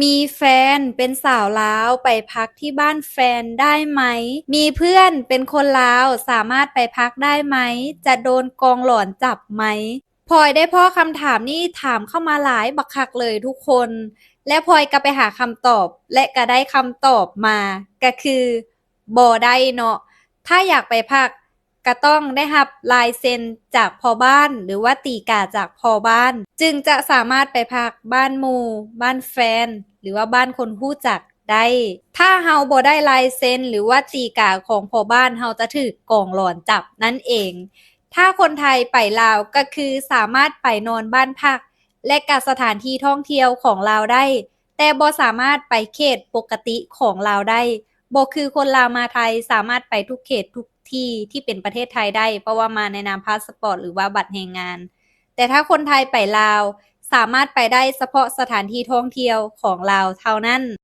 มีแฟนเป็นสาวลาวไปพักที่บ้านแฟนได้ไหม มีเพื่อนเป็นคนลาวสามารถไปพักได้ไหม จะโดนกองหลอนจับไหมพลอยได้พ้อคำถามนี้ถามเข้ามาหลายบักคักเลยทุกคน และพลอยก็ไปหาคำตอบและก็ได้คำตอบมาก็คือบ่ได้เนาะถ้าอยากไปพักก็ต้องได้รับลายเซ็นจากพ่อบ้านหรือว่าตีกาจากพ่อบ้านจึงจะสามารถไปพักบ้านหมู่บ้านแฟนหรือว่าบ้านคนรู้จักได้ถ้าเฮาบ่ได้ลายเซ็นหรือว่าตีกาของพ่อบ้านเฮาจะถูกกองหลอนจับนั่นเองถ้าคนไทยไปลาวก็คือสามารถไปนอนบ้านพักและก็สถานที่ท่องเที่ยวของลาวได้แต่บ่สามารถไปเขตปกติของลาวได้บ่คือคนลาวมาไทยสามารถไปทุกเขตทุกที่ที่เป็นประเทศไทยได้เพราะว่ามาในนามพาสปอร์ตหรือว่าบัตรแรงงานแต่ถ้าคนไทยไปลาวสามารถไปได้เฉพาะสถานที่ท่องเที่ยวของลาวเท่านั้น